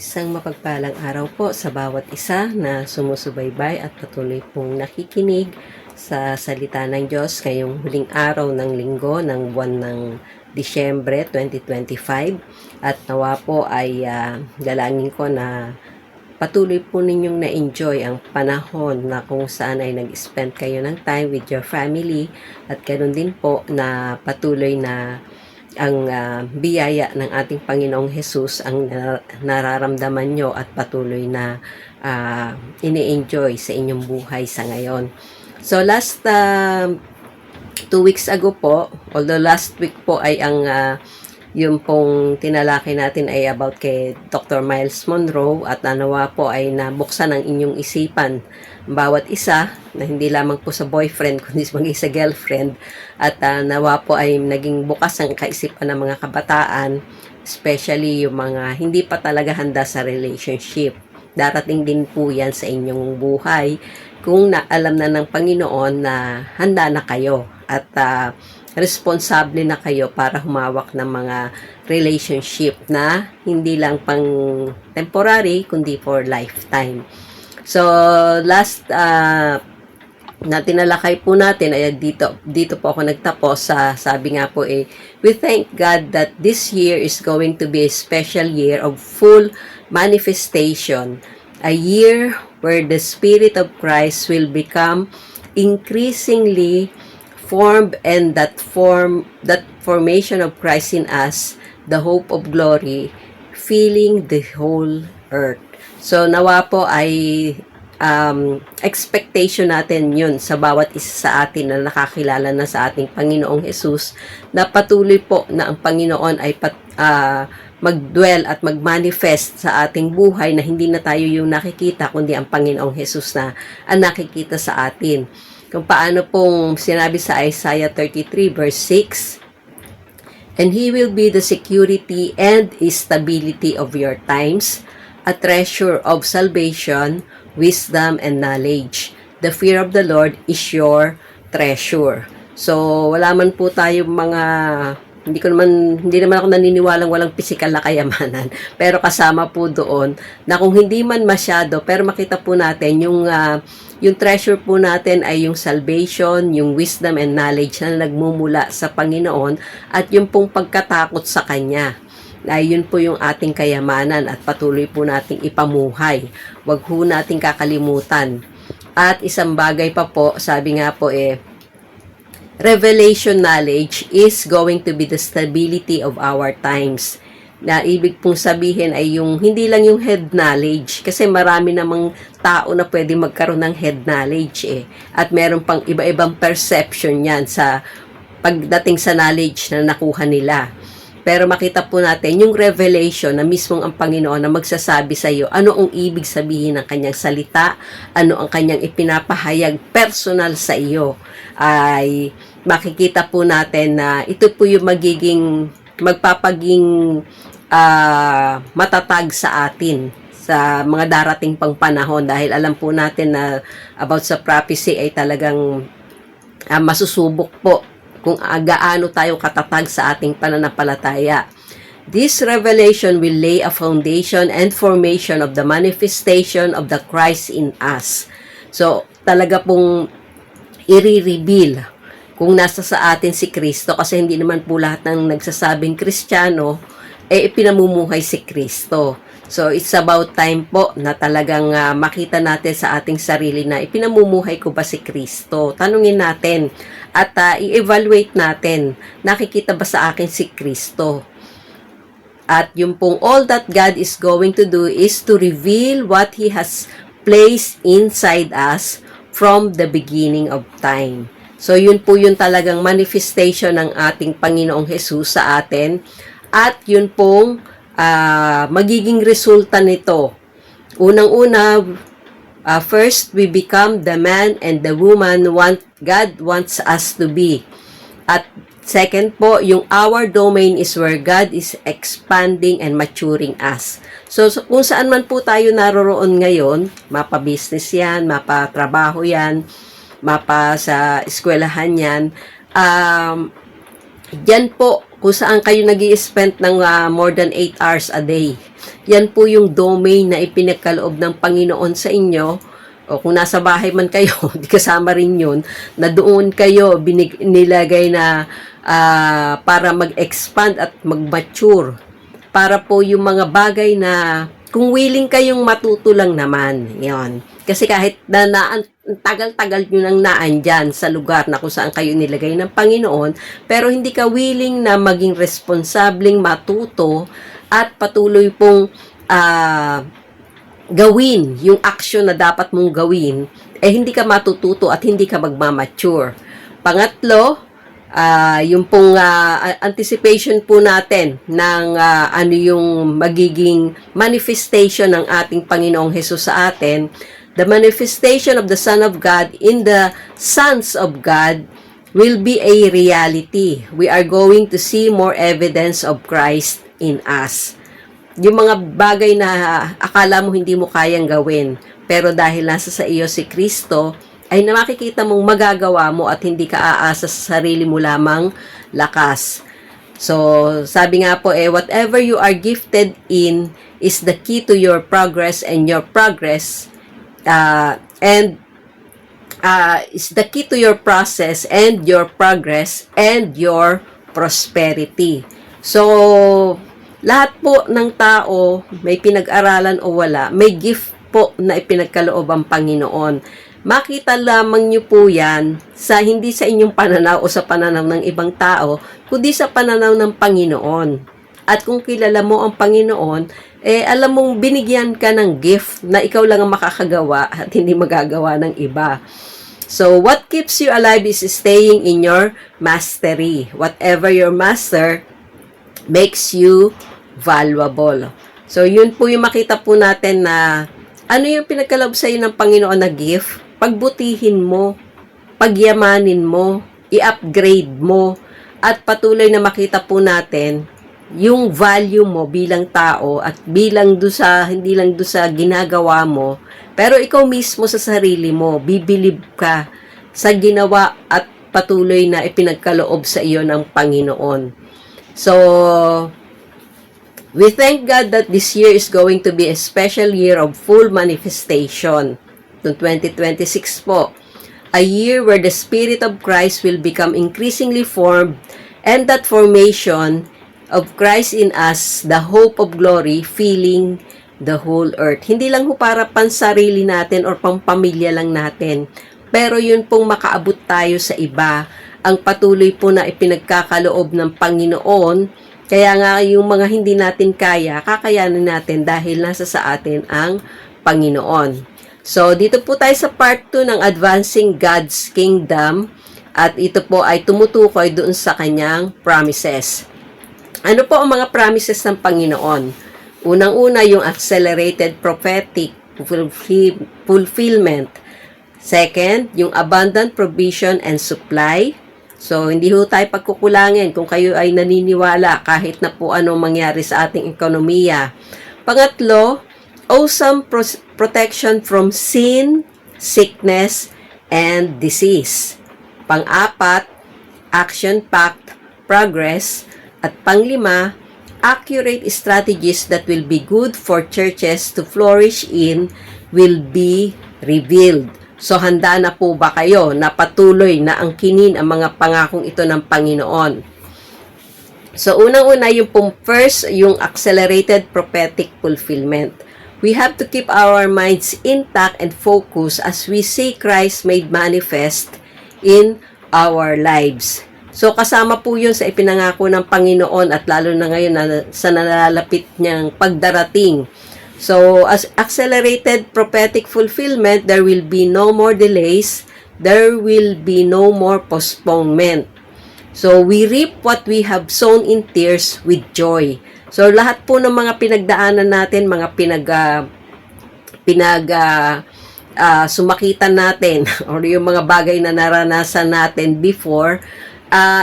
Isang mapagpalang araw po sa bawat isa na sumusubaybay at patuloy pong nakikinig sa salita ng Diyos ngayong huling araw ng linggo ng buwan ng Disyembre 2025. At nawa po ay dalangin ko na patuloy po ninyong na-enjoy ang panahon na kung saan ay nag-spend kayo ng time with your family at ganoon din po na patuloy na ang biyaya ng ating Panginoong Hesus ang nararamdaman nyo at patuloy na ini-enjoy sa inyong buhay sa ngayon. So last 2 weeks ago po, although last week po ay ang yung pong tinalakay natin ay about kay Dr. Miles Monroe at nawa po ay nabuksan ang inyong isipan bawat isa na hindi lamang po sa boyfriend kundi maging sa girlfriend at nawa po ay naging bukas ang kaisipan ng mga kabataan, especially yung mga hindi pa talaga handa sa relationship. Darating din po yan sa inyong buhay kung alam na ng Panginoon na handa na kayo at responsable na kayo para humawak ng mga relationship na hindi lang pang temporary kundi for lifetime. So last na tinalakay po natin ay dito po ako nagtapos sa sabi nga po we thank God that this year is going to be a special year of full manifestation, a year where the Spirit of Christ will become increasingly formed, and that formation of Christ in us, the hope of glory, filling the whole earth. So nawa po ay expectation natin yun sa bawat isa sa atin na nakakilala na sa ating Panginoong Hesus, na patuloy po na ang Panginoon ay mag-dwell at mag-manifest sa ating buhay, na hindi na tayo yung nakikita kundi ang Panginoong Hesus na ang nakikita sa atin. Kung paano pong sinabi sa Isaiah 33 verse 6, "And He will be the security and stability of your times, a treasure of salvation, wisdom and knowledge. The fear of the Lord is your treasure." So, wala man po tayo mga hindi naman ako naniniwalang walang pisikal na kayamanan. Pero kasama po doon na kung hindi man masyado, pero makita po natin yung treasure po natin ay yung salvation, yung wisdom and knowledge na nagmumula sa Panginoon, at yung pong pagkatakot sa Kanya. Ay yun po yung ating kayamanan at patuloy po nating ipamuhay. Huwag po nating kakalimutan. At isang bagay pa po, sabi nga po revelation knowledge is going to be the stability of our times. Na ibig pong sabihin ay yung hindi lang yung head knowledge, kasi marami namang tao na pwede magkaroon ng head knowledge at meron pang iba-ibang perception yan sa pagdating sa knowledge na nakuha nila. Pero makita po natin yung revelation na mismong ang Panginoon na magsasabi sa iyo ano ang ibig sabihin ng kanyang salita, ano ang kanyang ipinapahayag personal sa iyo, ay makikita po natin na ito po yung magpapaging matatag sa atin sa mga darating pang panahon, dahil alam po natin na about sa prophecy ay talagang masusubok po kung gaano tayo katatag sa ating pananampalataya. This revelation will lay a foundation and formation of the manifestation of the Christ in us. So, talaga pong i-reveal kung nasa sa atin si Kristo, kasi hindi naman po lahat ng nagsasabing Kristiyano ipinamumuhay si Kristo. So, it's about time po na talagang makita natin sa ating sarili na ipinamumuhay ko ba si Kristo. Tanungin natin at i-evaluate natin, nakikita ba sa akin si Kristo? At yung pong all that God is going to do is to reveal what He has placed inside us from the beginning of time. So, yun po yung talagang manifestation ng ating Panginoong Hesus sa atin. At yun pong magiging resulta nito. Unang-una, first, we become the man and the woman God wants us to be. At second po, yung our domain is where God is expanding and maturing us. So kung saan man po tayo naroroon ngayon, mapa-business yan, mapa-trabaho yan, mapa sa eskwelahan yan, Diyan po kung saan kayo nag-i-spend ng more than 8 hours a day. Yan po yung domain na ipinagkaloob ng Panginoon sa inyo. O kung nasa bahay man kayo, di kasama rin yun, na doon kayo nilagay na para mag-expand at mag-mature. Para po yung mga bagay na kung willing kayong matuto lang naman. Yon. Kasi kahit na tagal-tagal nyo nang naandyan sa lugar na kung saan kayo nilagay ng Panginoon, pero hindi ka willing na maging responsabling matuto at patuloy pong gawin yung action na dapat mong gawin, hindi ka matututo at hindi ka magmamature. Pangatlo, yung pong anticipation po natin ng ano yung magiging manifestation ng ating Panginoong Hesus sa atin. The manifestation of the Son of God in the sons of God will be a reality. We are going to see more evidence of Christ in us. Yung mga bagay na akala mo hindi mo kayang gawin, pero dahil nasa sa iyo si Kristo, ay makikita mong magagawa mo at hindi ka aasa sa sarili mo lamang lakas. So, sabi nga po whatever you are gifted in is the key to your progress and your progress is the key to your process and your progress and your prosperity. So, lahat po ng tao, may pinag-aralan o wala, may gift po na ipinagkaloob ang Panginoon. Makita lamang nyo po yan hindi sa inyong pananaw o sa pananaw ng ibang tao, kundi sa pananaw ng Panginoon. At kung kilala mo ang Panginoon, alam mong binigyan ka ng gift na ikaw lang ang makakagawa at hindi magagawa ng iba. So, what keeps you alive is staying in your mastery. Whatever your master makes you valuable. So, yun po yung makita po natin na ano yung pinagkaloob sa iyo ng Panginoon na gift. Pagbutihin mo, pagyamanin mo, i-upgrade mo, at patuloy na makita po natin yung value mo bilang tao at bilang hindi lang do sa ginagawa mo, pero ikaw mismo sa sarili mo, bibilib ka sa ginawa at patuloy na ipinagkaloob sa iyo ng Panginoon. So, we thank God that this year is going to be a special year of full manifestation. Noong 2026 po, a year where the Spirit of Christ will become increasingly formed, and that formation of Christ in us, the hope of glory, filling the whole earth. Hindi lang ho para pansarili natin or pampamilya lang natin, pero yun pong makaabot tayo sa iba, ang patuloy po na ipinagkakaloob ng Panginoon. Kaya nga yung mga hindi natin kaya, kakayanin natin dahil nasa sa atin ang Panginoon. So, dito po tayo sa part 2 ng Advancing God's Kingdom, at ito po ay tumutukoy doon sa kanyang promises. Ano po ang mga promises ng Panginoon? Unang-una, yung accelerated prophetic fulfillment. Second, yung abundant provision and supply. So, hindi ho tayo pagkukulangin kung kayo ay naniniwala kahit na po anong mangyari sa ating ekonomiya. Pangatlo, awesome protection from sin, sickness, and disease. Pang-apat, action-packed progress. At panglima, accurate strategies that will be good for churches to flourish in will be revealed. So, handa na po ba kayo na patuloy na angkinin ang mga pangakong ito ng Panginoon? So, unang-una yung first, yung accelerated prophetic fulfillment. We have to keep our minds intact and focused as we see Christ made manifest in our lives. So, kasama po yun sa ipinangako ng Panginoon at lalo na ngayon sa nalalapit niyang pagdarating. So, as accelerated prophetic fulfillment, there will be no more delays, there will be no more postponement. So, we reap what we have sown in tears with joy. So, lahat po ng mga pinagdaanan natin, mga sumakitan natin, or yung mga bagay na naranasan natin before,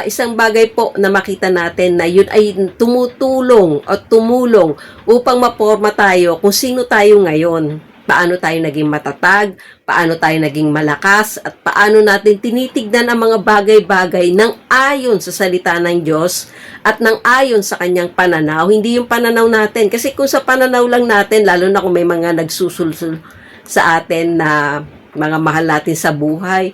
isang bagay po na makita natin na yun ay tumutulong at tumulong upang maporma tayo kung sino tayo ngayon. paano tayo naging matatag, paano tayo naging malakas, at paano natin tinitignan ang mga bagay-bagay ng ayon sa salita ng Diyos at ng ayon sa kanyang pananaw. Hindi yung pananaw natin. Kasi kung sa pananaw lang natin, lalo na kung may mga nagsusulsul sa atin na mga mahal natin sa buhay,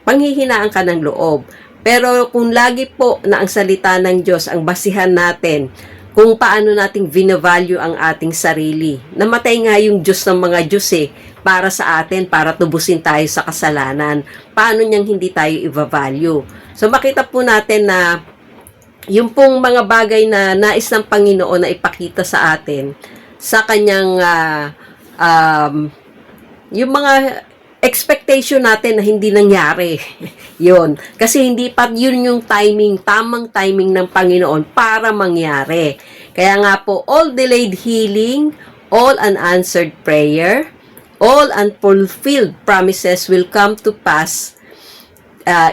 panghihinaan ka ng loob. Pero kung lagi po na ang salita ng Diyos ang basihan natin, kung paano nating vinavalue ang ating sarili. Namatay nga yung Diyos ng mga Diyos para sa atin, para tubusin tayo sa kasalanan. Paano niyang hindi tayo i-value? So makita po natin na yung pong mga bagay na nais ng Panginoon na ipakita sa atin sa kanyang yung mga expectation natin na hindi nangyari. Yun. Kasi hindi pa yun yung timing, tamang timing ng Panginoon para mangyari. Kaya nga po, all delayed healing, all unanswered prayer, all unfulfilled promises will come to pass.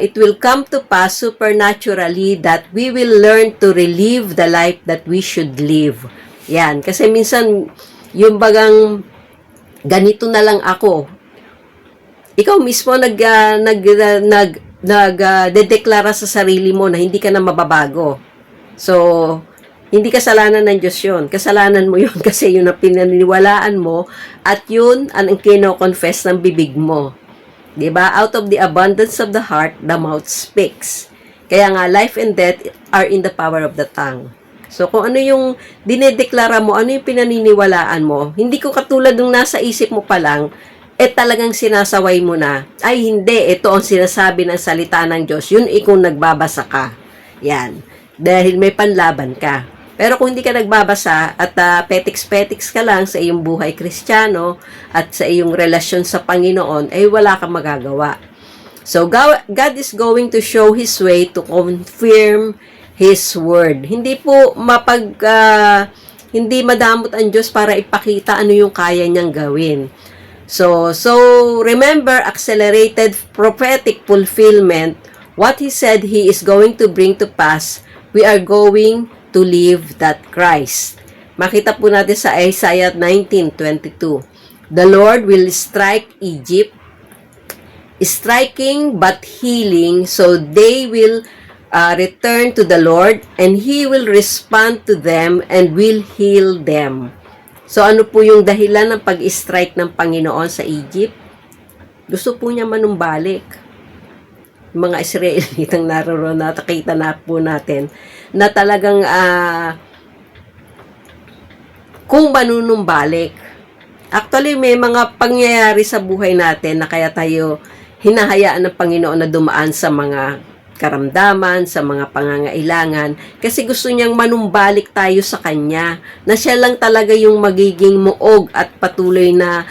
It will come to pass supernaturally that we will learn to relive the life that we should live. Yan. Kasi minsan, yung bagang ganito na lang ako, ikaw mismo nagdedeklara sa sarili mo na hindi ka na mababago. So, hindi kasalanan ng Diyos yun. Kasalanan mo yun kasi yun ang pinaniniwalaan mo at yun ang kino-confess ng bibig mo. Diba? Out of the abundance of the heart, the mouth speaks. Kaya nga, life and death are in the power of the tongue. So, kung ano yung dinedeklara mo, ano yung pinaniniwalaan mo, hindi ko katulad ng nasa isip mo pa lang, talagang sinasaway mo na, ay hindi, ito ang sinasabi ng salita ng Diyos, yun kung nagbabasa ka. Yan. Dahil may panlaban ka. Pero kung hindi ka nagbabasa at petiks-petiks ka lang sa iyong buhay Kristiyano at sa iyong relasyon sa Panginoon, ay wala kang magagawa. So, God is going to show His way to confirm His word. Hindi po hindi madamot ang Diyos para ipakita ano yung kaya niyang gawin. So remember, accelerated prophetic fulfillment, what He said He is going to bring to pass, we are going to live that Christ. Makita po natin sa Isaiah 19:22. The Lord will strike Egypt, striking but healing, so they will return to the Lord, and He will respond to them and will heal them. So, ano po yung dahilan ng pag-strike ng Panginoon sa Egypt? Gusto po niya manumbalik. Yung mga Israelitang naroon, nakita na po natin, na talagang kung manunumbalik. Actually, may mga pangyayari sa buhay natin na kaya tayo hinahayaan ng Panginoon na dumaan sa mga karamdaman, sa mga pangangailangan, kasi gusto niyang manumbalik tayo sa Kanya, na siya lang talaga yung magiging muog at patuloy na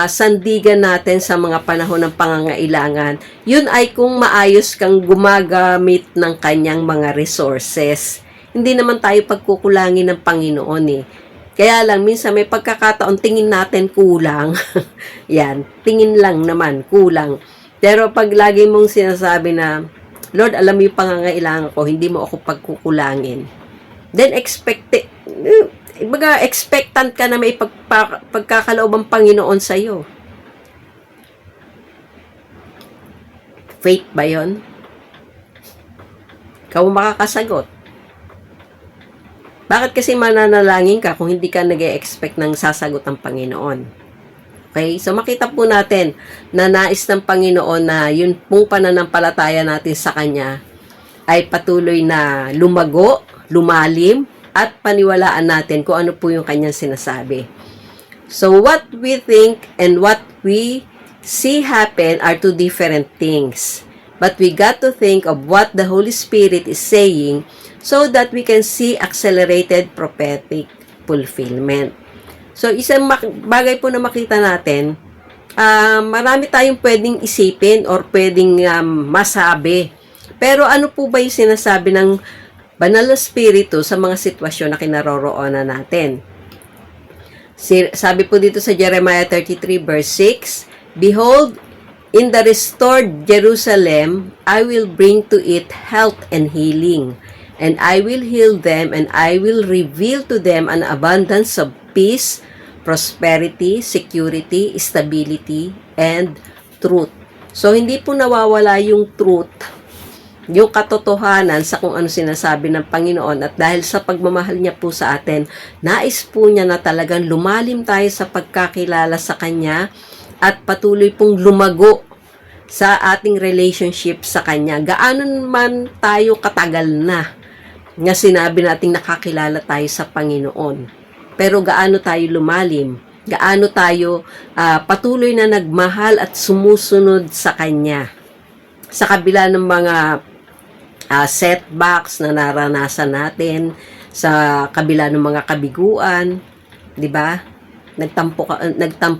sandigan natin sa mga panahon ng pangangailangan. Yun ay kung maayos kang gumagamit ng Kanyang mga resources. Hindi naman tayo pagkukulangin ng Panginoon Kaya lang, minsan may pagkakataon, tingin natin kulang. Yan, tingin lang naman, kulang. Pero pag lagi mong sinasabi na, Lord, alam mo yung pangangailangan ko, hindi mo ako pagkukulangin. Then, expectant ka na may pagkakaloob ang Panginoon sa'yo. Faith ba yun? Ikaw makakasagot. Bakit kasi mananalangin ka kung hindi ka nag-e-expect ng sasagot ng Panginoon? Okay? So, makita po natin na nais ng Panginoon na yun pong pananampalataya natin sa Kanya ay patuloy na lumago, lumalim, at paniwalaan natin kung ano po yung Kanyang sinasabi. So, what we think and what we see happen are two different things. But we got to think of what the Holy Spirit is saying so that we can see accelerated prophetic fulfillment. So, isang bagay po na makita natin, marami tayong pwedeng isipin or pwedeng masabi. Pero ano po ba yung sinasabi ng Banal na Espiritu sa mga sitwasyon na kinaroroonan natin? Sabi po dito sa Jeremiah 33 verse 6, Behold, in the restored Jerusalem, I will bring to it health and healing, and I will heal them, and I will reveal to them an abundance of peace, prosperity, security, stability, and truth. So, hindi po nawawala yung truth, yung katotohanan sa kung ano sinasabi ng Panginoon, at dahil sa pagmamahal niya po sa atin, nais po niya na talagang lumalim tayo sa pagkakilala sa Kanya at patuloy pong lumago sa ating relationship sa Kanya. Gaano man tayo katagal na nga sinabi nating nakakilala tayo sa Panginoon, pero gaano tayo lumalim, gaano tayo patuloy na nagmahal at sumusunod sa Kanya sa kabila ng mga setbacks na naranasan natin, sa kabila ng mga kabiguan, 'di ba? Nagtampo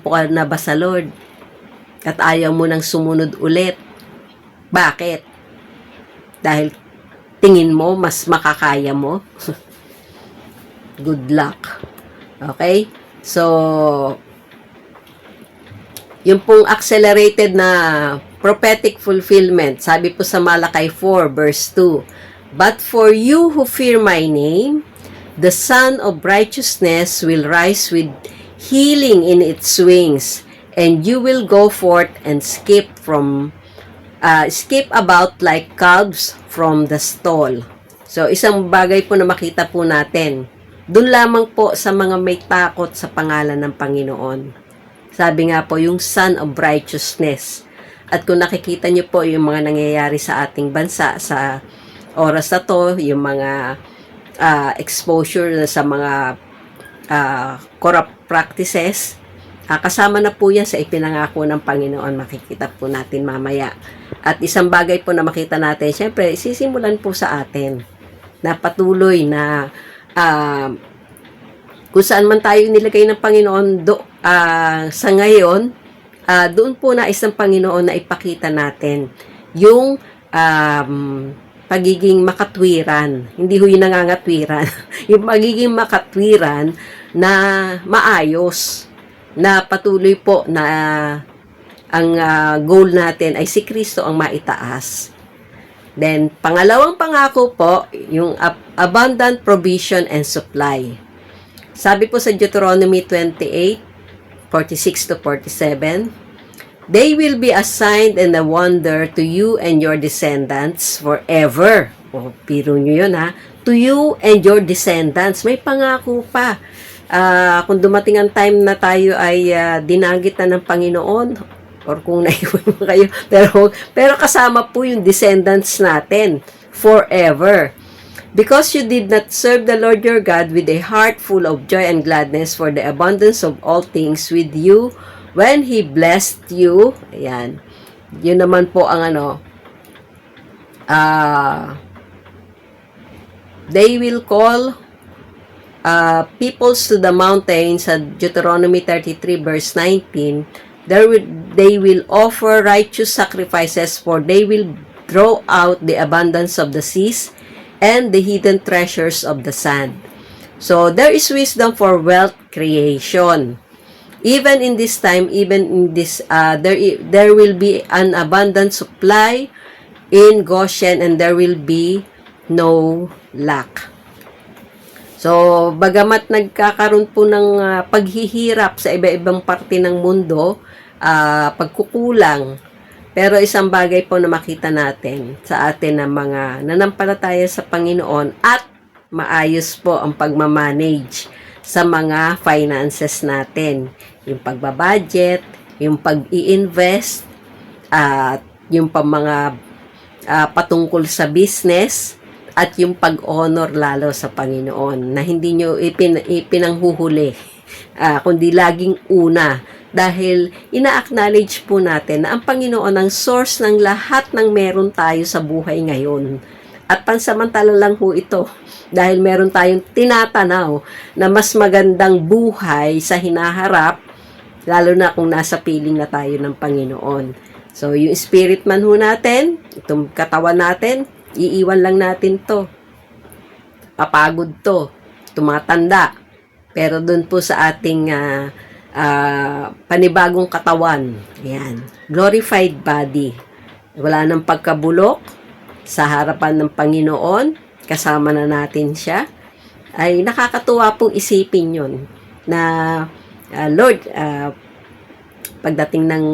ka na ba sa Lord? At ayaw mo nang sumunod ulit. Bakit? Dahil tingin mo mas makakaya mo? Good luck. Okay? So, yung pong accelerated na prophetic fulfillment, sabi po sa Malakay 4 verse 2, "But for you who fear my name, the Sun of Righteousness will rise with healing in its wings, and you will go forth and skip about like calves from the stall." So, isang bagay po na makita po natin, doon lamang po sa mga may takot sa pangalan ng Panginoon. Sabi nga po, yung Sun of Righteousness. At kung nakikita nyo po yung mga nangyayari sa ating bansa sa oras na to, yung mga exposure sa mga corrupt practices, kasama na po yan sa ipinangako ng Panginoon. Makikita po natin mamaya. At isang bagay po na makita natin, syempre, sisimulan po sa atin na patuloy na kung saan man tayo nilagay ng Panginoon sa ngayon, doon po nais ng Panginoon na ipakita natin yung pagiging makatwiran. Hindi ho yung nangangatwiran. Yung pagiging makatwiran na maayos, na patuloy po na ang goal natin ay si Kristo ang maitaas. Then, pangalawang pangako po, yung abundant provision and supply. Sabi po sa Deuteronomy 28:46-47, "They will be a sign and a wonder to you and your descendants forever." O, biro nyo yun ha. To you and your descendants. May pangako pa. Kung dumating ang time na tayo ay dinagit na ng Panginoon, or kung naiwan mo kayo, pero kasama po yung descendants natin forever. "Because you did not serve the Lord your God with a heart full of joy and gladness for the abundance of all things with you when He blessed you." Ayan. Yun naman po ang "They will call peoples to the mountains," sa Deuteronomy 33 verse 19, "They will offer righteous sacrifices, for they will draw out the abundance of the seas and the hidden treasures of the sand." So, there is wisdom for wealth creation. Even in this time, even in this, there will be an abundant supply in Goshen, and there will be no lack. So, bagamat nagkakaroon po ng paghihirap sa iba-ibang parte ng mundo, pagkukulang, pero isang bagay po na makita natin sa atin ng mga nanampalataya sa Panginoon, at maayos po ang pagmamanage sa mga finances natin. Yung pagbabudget, yung pag-i-invest, at yung mga patungkol sa business, at yung pag-honor lalo sa Panginoon, na hindi nyo ipinanghuhuli, kundi laging una. Dahil ina-acknowledge po natin na ang Panginoon ang source ng lahat ng meron tayo sa buhay ngayon. At pansamantala lang po ito, dahil meron tayong tinatanaw na mas magandang buhay sa hinaharap, lalo na kung nasa piling na tayo ng Panginoon. So, yung spirit man ho natin, itong katawan natin, iiwan lang natin to. Papagod to, tumatanda. Pero dun po sa ating panibagong katawan, ayan, glorified body, wala nang pagkabulok, sa harapan ng Panginoon, kasama na natin siya, ay nakakatuwa pong isipin yun, na Lord, pagdating ng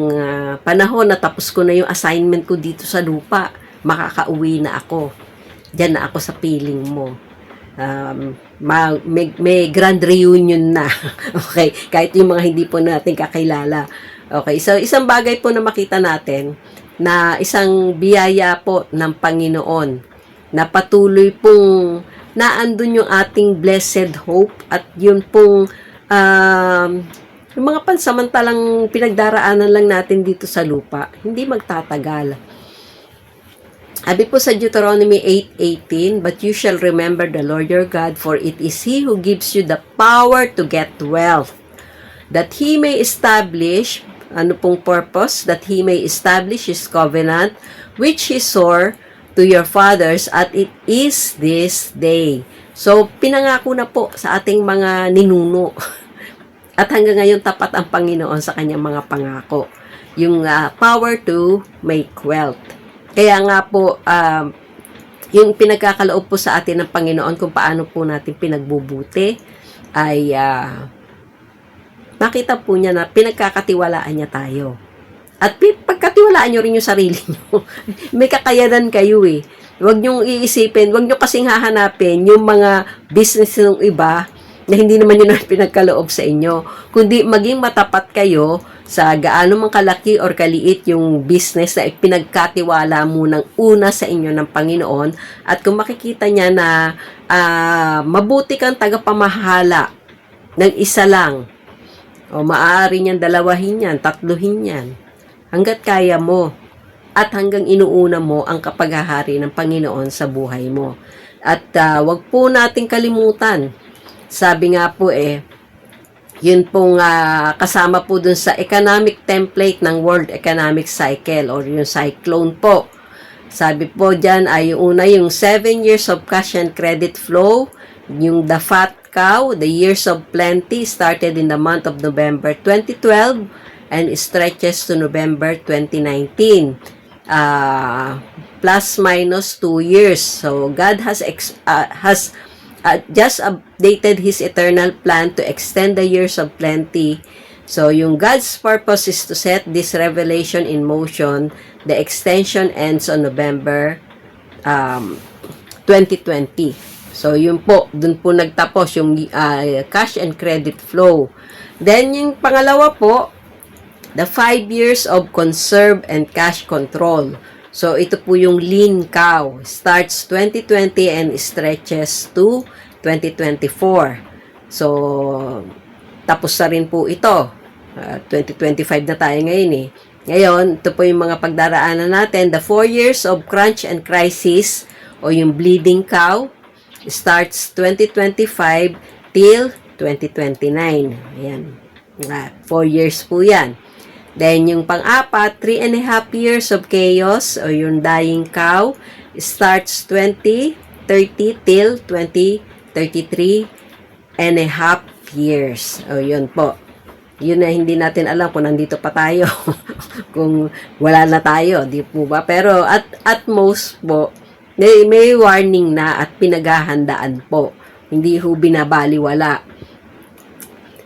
panahon na tapos ko na yung assignment ko dito sa lupa, makakauwi na ako. Diyan na ako sa piling mo. May grand reunion na. Okay, kahit yung mga hindi po natin kakilala. Okay, so isang bagay po na makita natin na isang biyaya po ng Panginoon na patuloy pong naandun yung ating blessed hope at yun pong yung mga pansamantalang pinagdaraanan lang natin dito sa lupa, hindi magtatagal. Sabi po sa Deuteronomy 8:18, "But you shall remember the Lord your God, for it is He who gives you the power to get wealth, that He may establish," ano pong purpose? "That He may establish His covenant, which He swore to your fathers, at it is this day." So, pinangako na po sa ating mga ninuno. At hanggang ngayon, tapat ang Panginoon sa kanyang mga pangako. Yung power to make wealth. Kaya nga po, yung pinagkakaloob po sa atin ng Panginoon kung paano po natin pinagbubuti, ay makita po niya na pinagkakatiwalaan niya tayo. At pagkatiwalaan nyo rin yung sarili nyo. May kakayanan kayo eh. Huwag nyong iisipin, huwag nyo kasing hahanapin yung mga business ng iba na hindi naman yun ang pinagkaloob sa inyo. Kundi maging matapat kayo sa gaano mang kalaki or kaliit yung business na ipinagkatiwala mo ng una sa inyo ng Panginoon. At kung makikita niya na mabuti kang tagapamahala ng isa lang, o maaari niyan dalawahin yan, tatluhin yan, hanggat kaya mo at hanggang inuuna mo ang kapaghahari ng Panginoon sa buhay mo. At wag po nating kalimutan, sabi nga po yun pong kasama po dun sa economic template ng World Economic Cycle or yung cyclone po. Sabi po dyan ay yung una, yung 7 years of cash and credit flow, yung the fat cow, the years of plenty started in the month of November 2012 and stretches to November 2019. Plus minus 2 years. So God has just updated His eternal plan to extend the years of plenty. So, yung God's purpose is to set this revelation in motion. The extension ends on November 2020. So, yun po, dun po nagtapos yung cash and credit flow. Then, yung pangalawa po, the 5 years of conserve and cash control. So, ito po yung lean cow. Starts 2020 and stretches to 2024. So, tapos na rin po ito. 2025 na tayo ngayon eh. Ngayon, ito po yung mga pagdaraanan natin. The 4 years of crunch and crisis o yung bleeding cow starts 2025 till 2029. Ayan. 4 years po yan. Then, yung pang-apat, 3.5 years of chaos o yung dying cow starts 2030 till 2033 and a half years. O, yun po. Yun na hindi natin alam kung nandito pa tayo. Kung wala na tayo, di po ba? Pero at most po, may warning na at pinaghahandaan po. Hindi ho binabaliwala.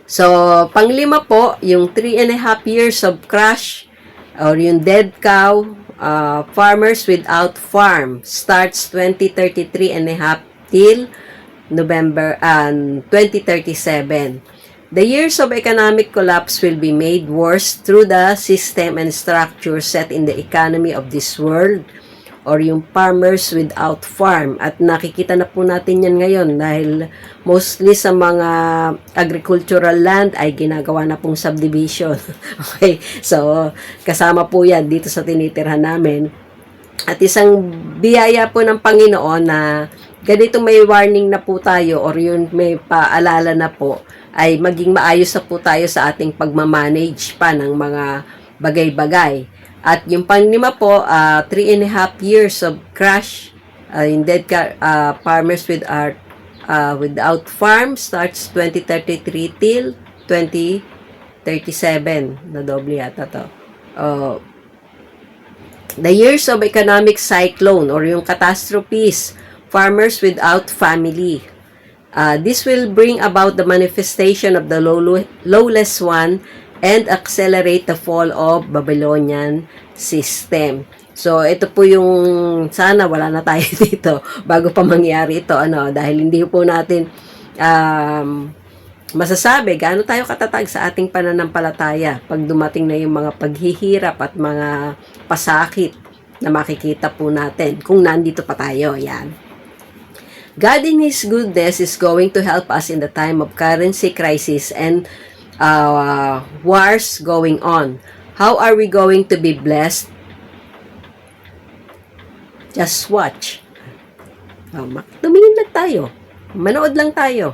So, panglima po, yung 3.5 years of crash or yung dead cow, farmers without farm starts 2033 and a half till November 2037. The years of economic collapse will be made worse through the system and structure set in the economy of this world or yung farmers without farm. At nakikita na po natin yan ngayon dahil mostly sa mga agricultural land ay ginagawa na pong subdivision. Okay, so kasama po yan dito sa tinitirhan namin. At isang biyaya po ng Panginoon na ganito may warning na po tayo or yun may paalala na po ay maging maayos na po tayo sa ating pagmamanage pa ng mga bagay-bagay. At yung panglima po, 3.5 years of crash in dead farmers without farm starts 2033 till 2037. Nadoble yata to. The years of economic cyclone or yung catastrophes, farmers without family This will bring about the manifestation of the lawless one and accelerate the fall of Babylonian system. So, ito po yung, sana wala na tayo dito bago pa mangyari ito, dahil hindi po natin masasabi gaano tayo katatag sa ating pananampalataya pag dumating na yung mga paghihirap at mga pasakit na makikita po natin kung nandito pa tayo. Yan. God in His goodness is going to help us in the time of currency crisis and wars going on. How are we going to be blessed? Just watch. Tumingin lang tayo. Manood lang tayo.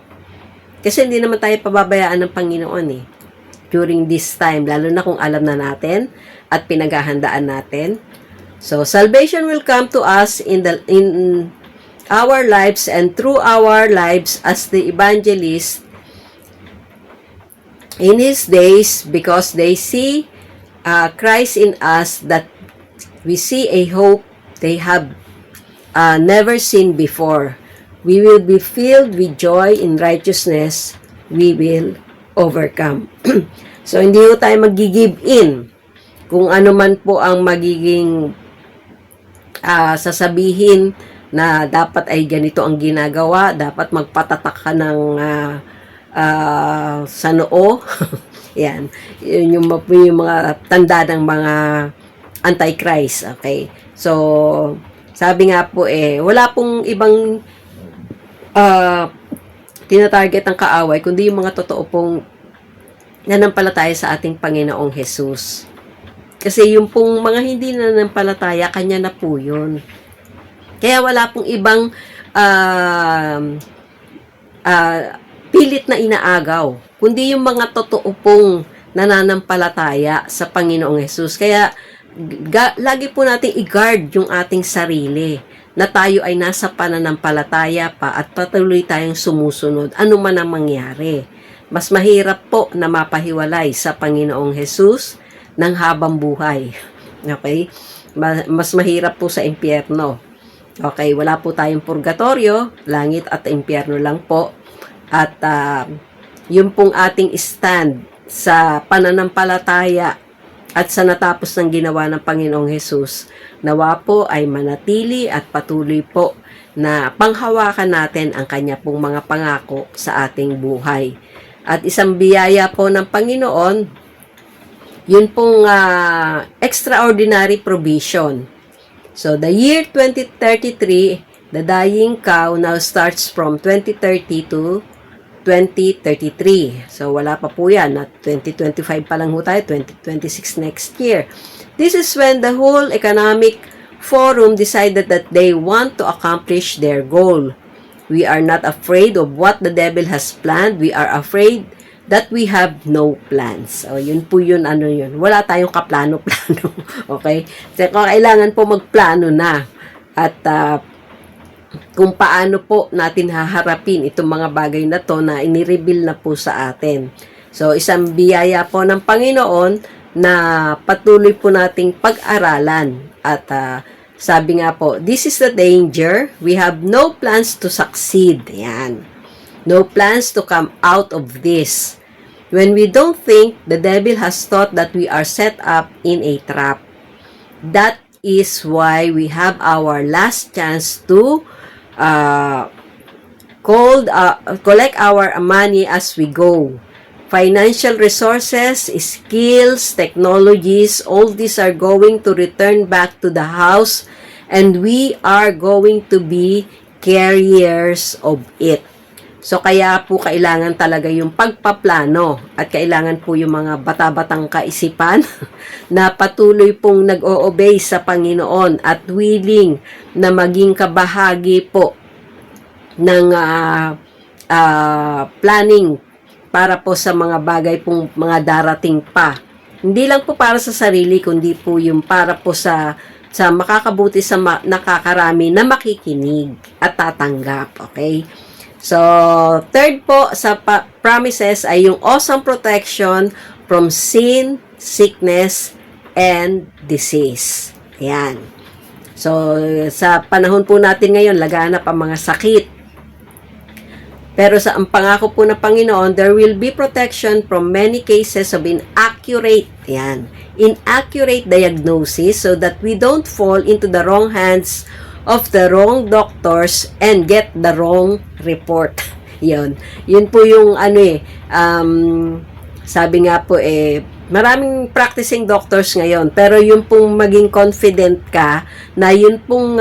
Kasi hindi naman tayo pababayaan ng Panginoon during this time, lalo na kung alam na natin at pinaghahandaan natin. So, salvation will come to us in our lives and through our lives as the evangelist in His days, because they see Christ in us, that we see a hope they have never seen before. We will be filled with joy in righteousness. We will overcome. So, hindi po tayo mag-give in kung ano man po ang magiging sasabihin na dapat ay ganito ang ginagawa, dapat magpatatak ka ng sa noo. Yan. Yun yung mga tanda ng mga antichrist. Okay? So, sabi nga po wala pong ibang tinatarget ng kaaway, kundi yung mga totoo pong nanampalataya sa ating Panginoong Jesus. Kasi yung pong mga hindi nanampalataya, kanya na po yun. Kaya wala pong ibang pilit na inaagaw, kundi yung mga totoo pong nananampalataya sa Panginoong Jesus. Kaya lagi po natin i-guard yung ating sarili, na tayo ay nasa pananampalataya pa at patuloy tayong sumusunod ano man ang mangyari. Mas mahirap po na mapahiwalay sa Panginoong Jesus ng habang buhay. Okay? Mas mahirap po sa impyerno. Okay, wala po tayong purgatorio, langit at impyerno lang po. At yung pong ating stand sa pananampalataya at sa natapos ng ginawa ng Panginoong Jesus, nawa po ay manatili at patuloy po na panghawakan natin ang kanya pong mga pangako sa ating buhay. At isang biyaya po ng Panginoon, yun pong extraordinary provision. So, the year 2033, the dying cow now starts from 2030 to 2033. So, wala pa po yan. At 2025 pa lang ho tayo, 2026 next year. This is when the whole economic forum decided that they want to accomplish their goal. We are not afraid of what the devil has planned. We are afraid that we have no plans. So, yun po yun, yun. Wala tayong kaplano-plano. Okay? So, kailangan po magplano na. At, kung paano po natin haharapin itong mga bagay na to na inireveal na po sa atin. So, isang biyaya po ng Panginoon na patuloy po nating pag-aralan. At sabi nga po, this is the danger. We have no plans to succeed. Yan. No plans to come out of this. When we don't think, the devil has thought that we are set up in a trap. That is why we have our last chance to collect our money as we go. Financial resources, skills, technologies, all these are going to return back to the house, and we are going to be carriers of it. So, kaya po kailangan talaga yung pagpaplano at kailangan po yung mga bata-batang kaisipan na patuloy pong nag-o-obey sa Panginoon at willing na maging kabahagi po ng planning para po sa mga bagay pong mga darating pa. Hindi lang po para sa sarili, kundi po yung para po sa makakabuti sa nakakarami na makikinig at tatanggap. Okay? So, third po sa promises ay yung awesome protection from sin, sickness, and disease. Ayan. So, sa panahon po natin ngayon, laganap ang mga sakit. Pero ang pangako po ng Panginoon, there will be protection from many cases of inaccurate diagnosis so that we don't fall into the wrong hands of the wrong doctors and get the wrong report. Yun po yung sabi nga po maraming practicing doctors ngayon, pero yun pong maging confident ka na yun pong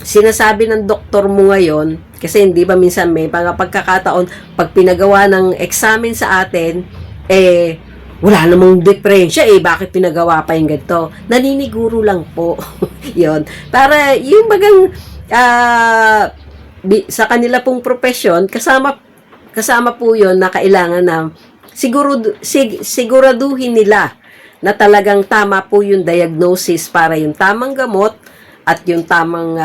sinasabi ng doktor mo ngayon, kasi hindi ba minsan may mga pagkakataon, pag pinagawa ng examen sa atin, wala namang diferensya bakit pinagawa pa yung ganito? Naniniguro lang po. Yun. Para yung bagang sa kanila pong profesyon, kasama po yun na kailangan na siguraduhin nila na talagang tama po yung diagnosis para yung tamang gamot at yung tamang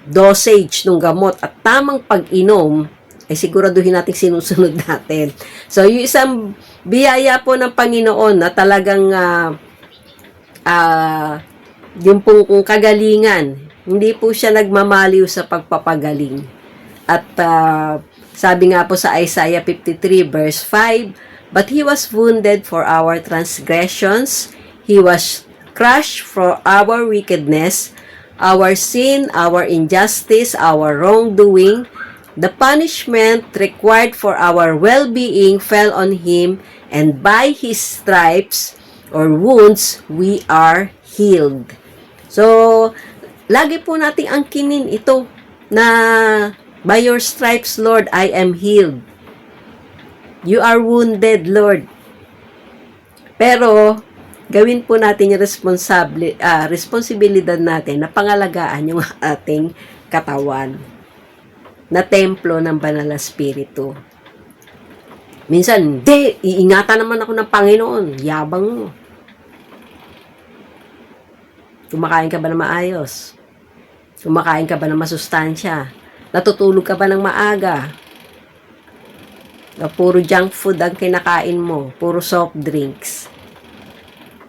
dosage ng gamot at tamang pag-inom ay siguraduhin natin sinusunod natin. So, yung isang biyaya po ng Panginoon na talagang yung pong kagalingan, hindi po siya nagmamaliw sa pagpapagaling. At sabi nga po sa Isaiah 53 verse 5, "But He was wounded for our transgressions, He was crushed for our wickedness, our sin, our injustice, our wrongdoing. The punishment required for our well-being fell on Him, and by His stripes or wounds, we are healed." So, lagi po nating angkinin ito na by your stripes, Lord, I am healed. You are wounded, Lord. Pero, gawin po natin yung responsibilidad natin na pangalagaan yung ating katawan na templo ng Banal na Espiritu. Minsan, iingatan naman ako ng Panginoon. Yabang mo. Kumakain ka ba ng maayos? Kumakain ka ba ng masustansya? Natutulog ka ba ng maaga? Puro junk food ang kinakain mo. Puro soft drinks.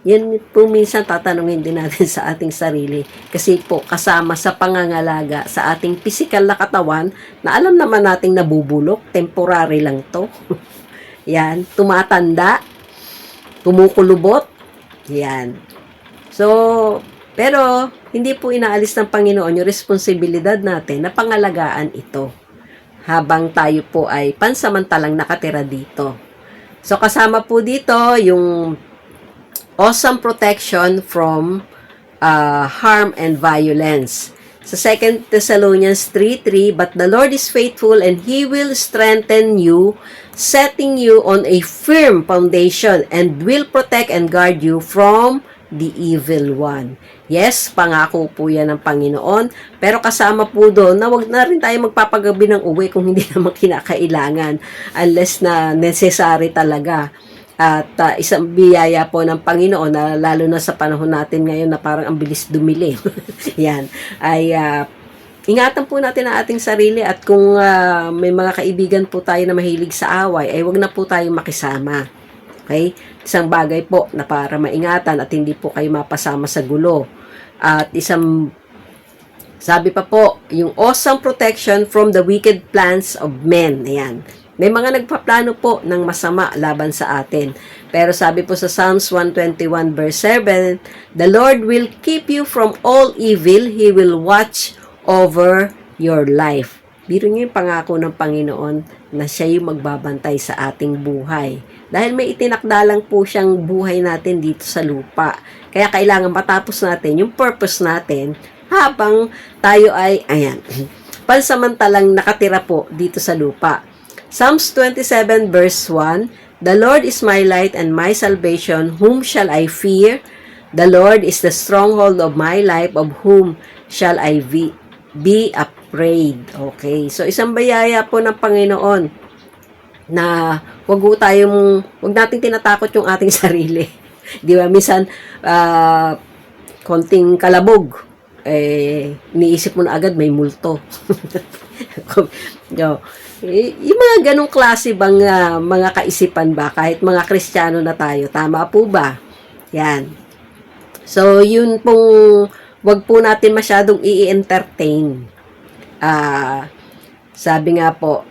Yan po minsan tatanungin din natin sa ating sarili. Kasi po kasama sa pangangalaga sa ating physical na katawan na alam naman nating nabubulok. Temporary lang to. Yan. Tumatanda. Kumukulubot. Yan. So, pero hindi po inaalis ng Panginoon yung responsibilidad natin na pangalagaan ito habang tayo po ay pansamantalang nakatira dito. So, kasama po dito yung awesome protection from harm and violence. Sa 2 Thessalonians 3:3, "But the Lord is faithful and He will strengthen you, setting you on a firm foundation and will protect and guard you from the evil one." Yes, pangako po yan ng Panginoon. Pero kasama po doon na wag na rin tayo magpapagabi ng uwi kung hindi naman kinakailangan unless na necessary talaga. At isang biyaya po ng Panginoon na lalo na sa panahon natin ngayon na parang ang bilis dumilim. Yan. Ay ingatan po natin ang ating sarili at kung may mga kaibigan po tayo na mahilig sa away, ay wag na po tayo makisama. Okay? Isang bagay po na para maingatan at hindi po kayo mapasama sa gulo. At sabi pa po, yung awesome protection from the wicked plans of men. Ayan. May mga nagpaplano po ng masama laban sa atin. Pero sabi po sa Psalms 121 verse 7, "The Lord will keep you from all evil. He will watch over your life." Biro niyo yung pangako ng Panginoon na siya yung magbabantay sa ating buhay. Dahil may itinakda lang po siyang buhay natin dito sa lupa. Kaya kailangan matapos natin yung purpose natin habang tayo ay, pansamantalang nakatira po dito sa lupa. Psalms 27 verse 1, "The Lord is my light and my salvation. Whom shall I fear? The Lord is the stronghold of my life. Of whom shall I be afraid?" Okay. So, isang bayaya po ng Panginoon na wag nating tinatakot yung ating sarili. Di ba? Minsan, konting kalabog, iniisip mo na agad may multo. Yung mga ganong klase bang mga kaisipan ba? Kahit mga Kristiyano na tayo, tama po ba? Yan. So, yun pong wag po natin masyadong i-entertain. Sabi nga po,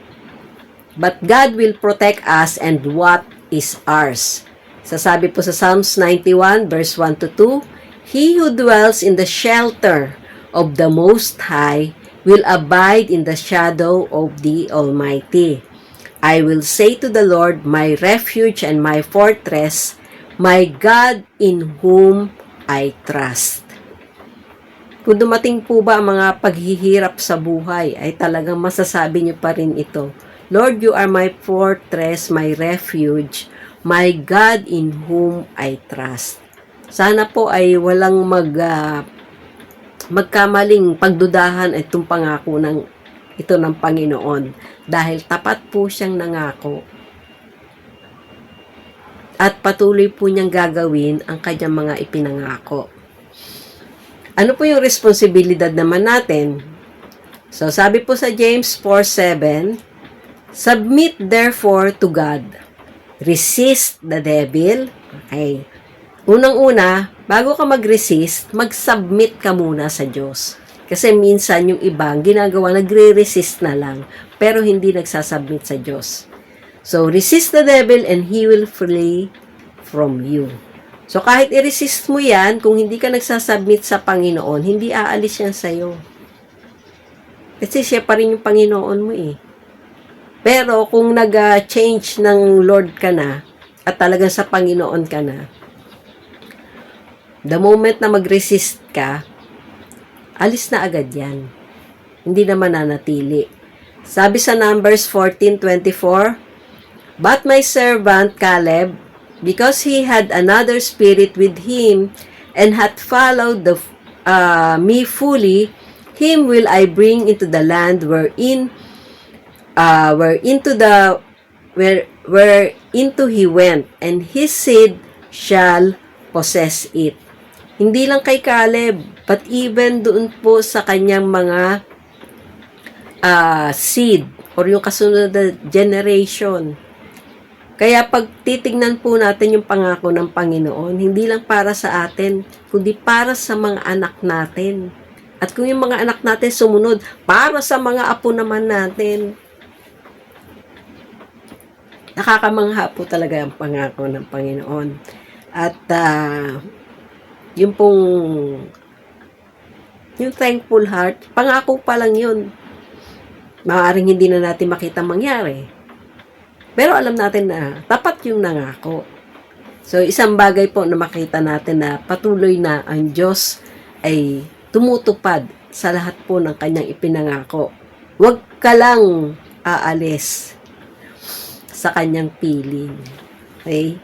But God will protect us and what is ours. Sasabi po sa Psalms 91 verse 1 to 2, He who dwells in the shelter of the Most High will abide in the shadow of the Almighty. I will say to the Lord, my refuge and my fortress, my God in whom I trust. Kung dumating po ba ang mga paghihirap sa buhay, ay talagang masasabi niyo pa rin ito. Lord, you are my fortress, my refuge, my God in whom I trust. Sana po ay walang magkamaling pagdudahan itong pangako ito ng Panginoon. Dahil tapat po siyang nangako. At patuloy po niyang gagawin ang kanyang mga ipinangako. Ano po yung responsibilidad naman natin? So, sabi po sa James 4:7, Submit therefore to God. Resist the devil. Okay. Unang-una, bago ka mag-resist, mag-submit ka muna sa Diyos. Kasi minsan yung ibang ginagawa, nagre-resist na lang, pero hindi nagsasubmit sa Diyos. So, resist the devil and he will flee from you. So, kahit i-resist mo yan, kung hindi ka nagsasubmit sa Panginoon, hindi aalis yan sa'yo. Kasi siya pa rin yung Panginoon mo eh. Pero, kung nag-change ng Lord ka na, at talagang sa Panginoon ka na, the moment na mag-resist ka, alis na agad yan. Hindi na mananatili. Sabi sa Numbers 14:24, But my servant Caleb, because he had another spirit with him, and hath followed me fully, him will I bring into the land whereinto he went, and his seed shall possess it. Hindi lang kay Caleb, but even doon po sa kanyang mga seed or yung kasunod na generation. Kaya pag titignan po natin yung pangako ng Panginoon, hindi lang para sa atin, kundi para sa mga anak natin. At kung yung mga anak natin sumunod, para sa mga apo naman natin. Nakakamangha po talaga ang pangako ng Panginoon. At yung thankful heart, pangako pa lang yun. Maaaring hindi na natin makita mangyari. Pero alam natin na tapat yung nangako. So, isang bagay po na makita natin na patuloy na ang Diyos ay tumutupad sa lahat po ng kanyang ipinangako. Huwag ka lang aalis sa kanyang piling. Okay?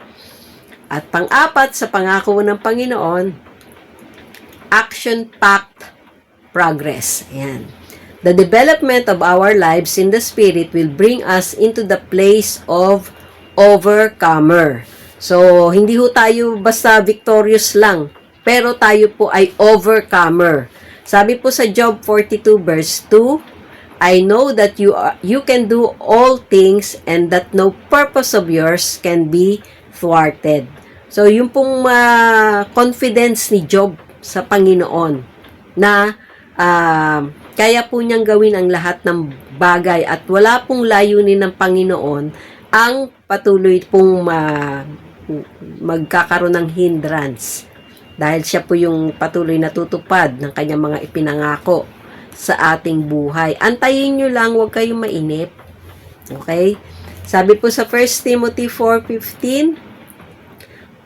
At pang-apat sa pangako ng Panginoon, action-packed progress. Ayan. The development of our lives in the Spirit will bring us into the place of overcomer. So, hindi ho tayo basta victorious lang, pero tayo po ay overcomer. Sabi po sa Job 42 verse 2, I know that you can do all things and that no purpose of yours can be thwarted. So, yung pong confidence ni Job sa Panginoon na kaya po niyang gawin ang lahat ng bagay at wala pong layunin ng Panginoon ang patuloy pong magkakaroon ng hindrance. Dahil siya po yung patuloy na tutupad ng kanyang mga ipinangako sa ating buhay. Antayin nyo lang, huwag kayong mainip. Okay? Sabi po sa 1 Timothy 4:15,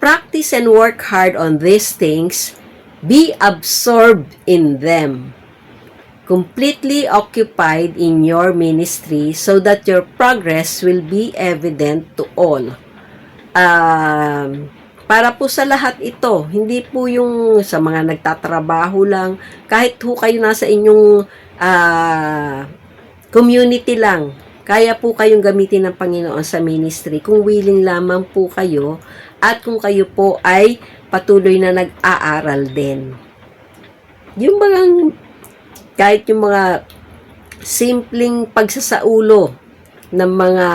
Practice and work hard on these things, be absorbed in them. Completely occupied in your ministry so that your progress will be evident to all. Para po sa lahat ito, hindi po yung sa mga nagtatrabaho lang, kahit ho kayo nasa inyong community lang, kaya po kayong gamitin ng Panginoon sa ministry kung willing lamang po kayo at kung kayo po ay patuloy na nag-aaral din. Yung kahit yung mga simpleng pagsasaulo ng mga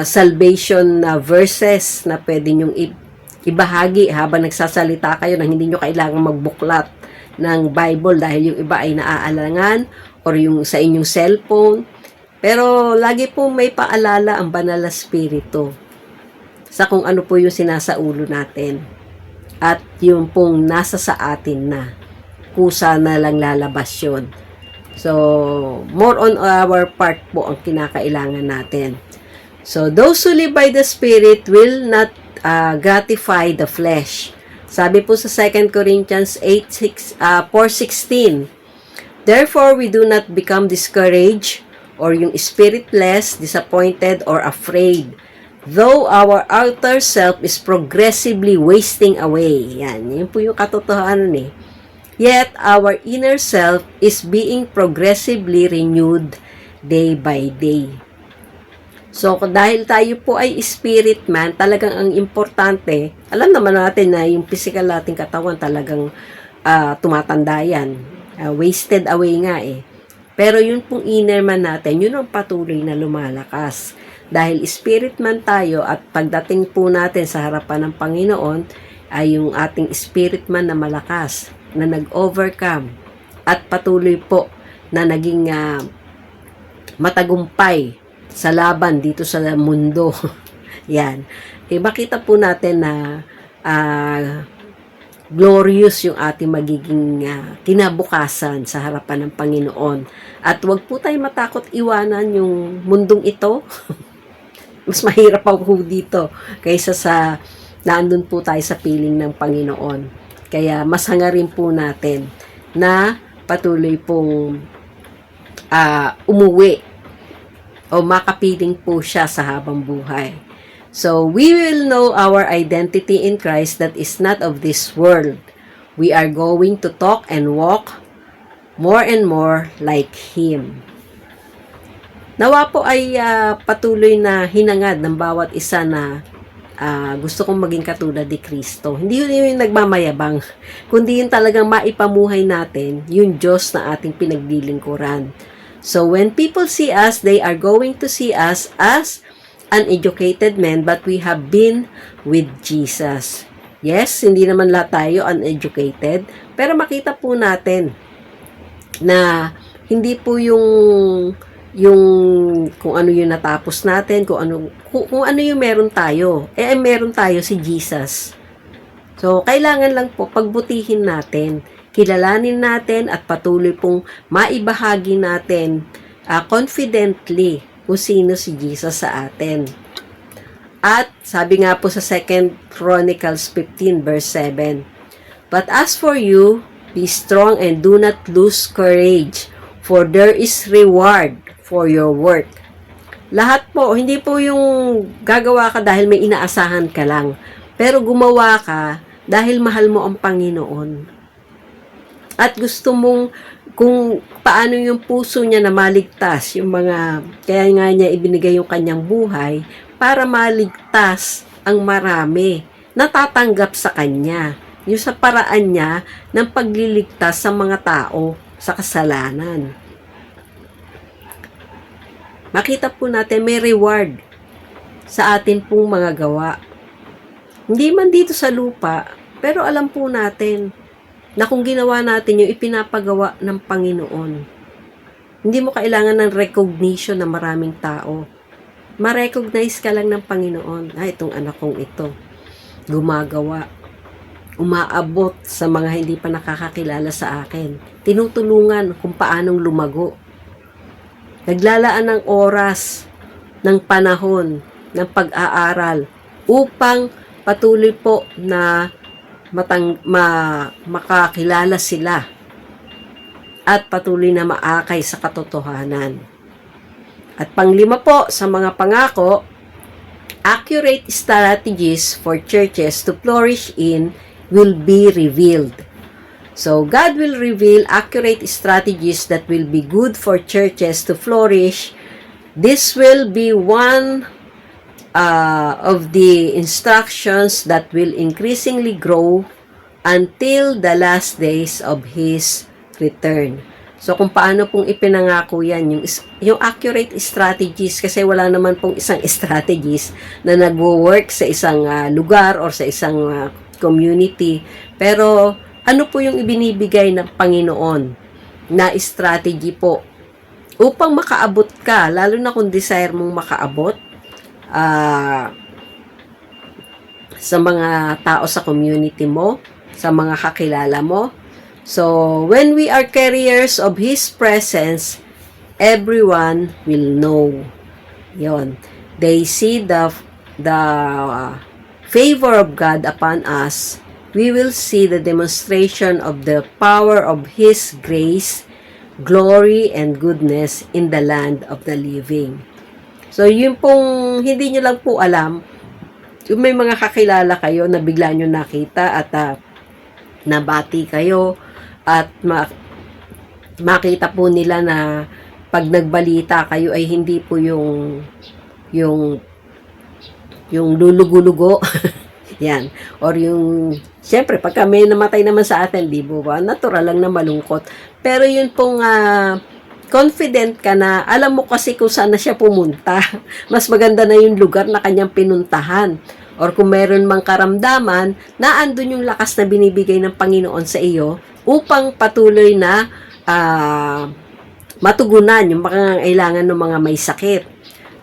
salvation verses na pwede nyong ibahagi habang nagsasalita kayo na hindi nyo kailangan magbuklat ng Bible dahil yung iba ay naaalangan or yung sa inyong cellphone. Pero lagi po may paalala ang banal na spirito sa kung ano po yung sinasaulo natin. At yung pong nasa sa atin na. Kusa na lang lalabas yun. So, more on our part po ang kinakailangan natin. So, those who live by the Spirit will not gratify the flesh. Sabi po sa 2 Corinthians 4:16, therefore, we do not become discouraged or yung spiritless, disappointed, or afraid. Though our outer self is progressively wasting away. Yan, yun po yung katotohanan eh. Yet, our inner self is being progressively renewed day by day. So, dahil tayo po ay spirit man, talagang ang importante, alam naman natin na yung physical nating katawan talagang tumatanda yan. Wasted away nga eh. Pero yun pong inner man natin, yun ang patuloy na lumalakas. Dahil spirit man tayo at pagdating po natin sa harapan ng Panginoon, ay yung ating spirit man na malakas, na nag-overcome, at patuloy po na naging matagumpay sa laban dito sa mundo. Yan. Makita po natin na glorious yung ating magiging kinabukasan sa harapan ng Panginoon. At wag po tayo matakot iwanan yung mundong ito. Mas mahirap pa po dito kaysa sa naandun po tayo sa piling ng Panginoon. Kaya mas hangarin po natin na patuloy pong umuwi o makapiling po siya sa habang buhay. So, we will know our identity in Christ that is not of this world. We are going to talk and walk more and more like Him. Nawa po ay patuloy na hinangad ng bawat isa na gusto kong maging katulad ni Kristo. Hindi yun yung nagmamayabang, kundi yun talagang maipamuhay natin yung Diyos na ating pinaglilingkuran. So, when people see us, they are going to see us as uneducated men, but we have been with Jesus. Yes, hindi naman lahat tayo uneducated, pero makita po natin na hindi po yung kung ano yung natapos natin, kung ano yung meron tayo. Meron tayo si Jesus. So, kailangan lang po pagbutihin natin, kilalanin natin at patuloy pong maibahagi natin confidently kung sino si Jesus sa atin. At sabi nga po sa 2 Chronicles 15 verse 7, but as for you, be strong and do not lose courage, for there is reward for your work. Lahat po, hindi po yung gagawa ka dahil may inaasahan ka lang, pero gumawa ka dahil mahal mo ang Panginoon. At gusto mong kung paano yung puso niya na maligtas, yung kaya nga niya ibinigay yung kanyang buhay para maligtas ang marami natatanggap sa kanya. Yung sa paraan niya ng pagliligtas sa mga tao sa kasalanan. Makita po natin may reward sa atin pong mga gawa. Hindi man dito sa lupa, pero alam po natin na kung ginawa natin yung ipinapagawa ng Panginoon, hindi mo kailangan ng recognition ng maraming tao. Ma-recognize ka lang ng Panginoon. Itong anak kong ito, gumagawa, umaabot sa mga hindi pa nakakakilala sa akin. Tinutulungan kung paanong lumago. Naglalaan ng oras, ng panahon, ng pag-aaral, upang patuloy po na makakilala sila at patuloy na maakay sa katotohanan. At panglima po sa mga pangako, accurate strategies for churches to flourish in will be revealed. So, God will reveal accurate strategies that will be good for churches to flourish. This will be one of the instructions that will increasingly grow until the last days of His return. So, kung paano pong ipinangako yan, yung accurate strategies, kasi wala naman pong isang strategies na nagwo-work sa isang lugar or sa isang community. Pero, ano po yung ibinibigay ng Panginoon na strategy po upang makaabot ka, lalo na kung desire mong makaabot ah, sa mga tao sa community mo, sa mga kakilala mo. So, when we are carriers of His presence, everyone will know. Yon. They see the favor of God upon us. We will see the demonstration of the power of His grace, glory, and goodness in the land of the living. So, yun pong hindi nyo lang po alam, yung may mga kakilala kayo na bigla nyo nakita at nabati kayo at makita po nila na pag nagbalita kayo ay hindi po yung lulugo-lugo. Yan. Or yung, syempre, pagka may namatay naman sa atin, di ba? Natural lang na malungkot. Pero yun pong confident ka na, alam mo kasi kung saan na siya pumunta. Mas maganda na yung lugar na kanyang pinuntahan. Or kung meron mang karamdaman, na andun yung lakas na binibigay ng Panginoon sa iyo upang patuloy na matugunan yung pangangailangan ng mga may sakit.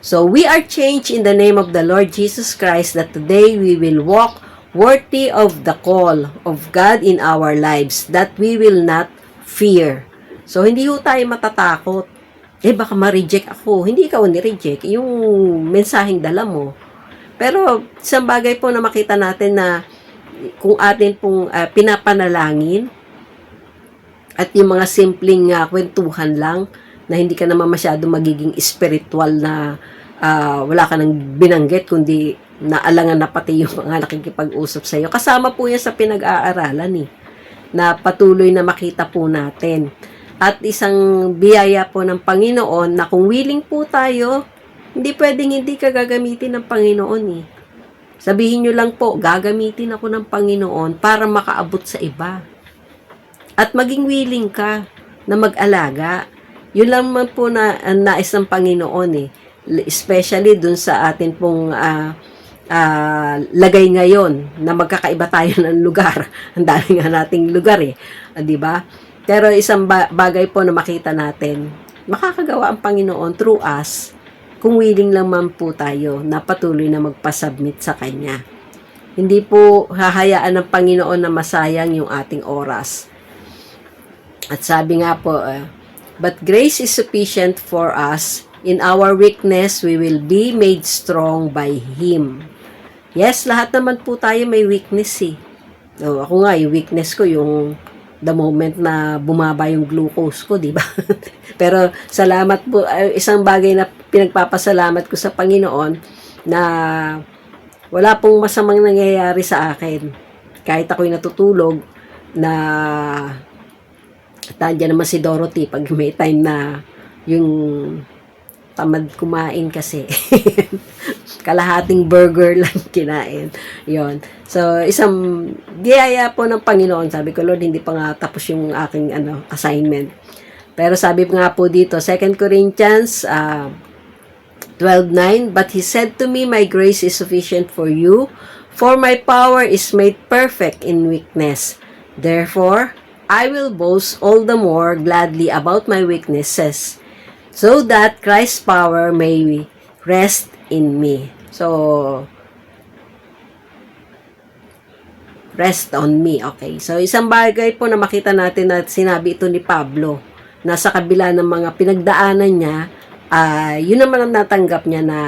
So, we are changed in the name of the Lord Jesus Christ that today we will walk worthy of the call of God in our lives, that we will not fear. So, hindi ho tayo matatakot. Baka ma-reject ako. Hindi ikaw ni-reject. Yung mensaheng dala mo. Pero, isang bagay po na makita natin na kung atin pong pinapanalangin at yung mga simpleng kwentuhan lang na hindi ka naman masyado magiging spiritual na wala ka nang binanggit kundi naalangan na pati yung mga nakikipag-usap sa iyo. Kasama po yan sa pinag-aaralan na patuloy na makita po natin. At isang biyaya po ng Panginoon na kung willing po tayo, hindi pwedeng hindi ka gagamitin ng Panginoon Sabihin nyo lang po, gagamitin ako ng Panginoon para makaabot sa iba. At maging willing ka na mag-alaga. Yun lang man po na nais ng Panginoon Especially dun sa atin pong lagay ngayon na magkakaiba tayo ng lugar. Ang dami nga nating lugar di ba? Pero isang bagay po na makita natin, makakagawa ang Panginoon through us kung willing lang man po tayo na patuloy na magpasubmit sa Kanya. Hindi po hahayaan ng Panginoon na masayang yung ating oras. At sabi nga po, but grace is sufficient for us. In our weakness, we will be made strong by Him. Yes, lahat naman po tayo may weakness So, ako nga, yung weakness ko, yung the moment na bumaba yung glucose ko, di ba? Pero salamat po, isang bagay na pinagpapasalamat ko sa Panginoon na wala pong masamang nangyayari sa akin. Kahit ako'y natutulog na nandiyan naman si Dorothy pag may time na yung tamad kumain kasi. Kalahating burger lang kinain. Yon. So, isang biyaya po ng Panginoon. Sabi ko, Lord, hindi pa nga tapos yung aking assignment. Pero sabi nga po dito, 2 Corinthians 12:9, but He said to me, my grace is sufficient for you, for my power is made perfect in weakness. Therefore, I will boast all the more gladly about my weaknesses, so that Christ's power may rest in me. So, rest on me. Okay. So, isang bagay po na makita natin na sinabi ito ni Pablo na sa kabila ng mga pinagdaanan niya, yun naman ang natanggap niya na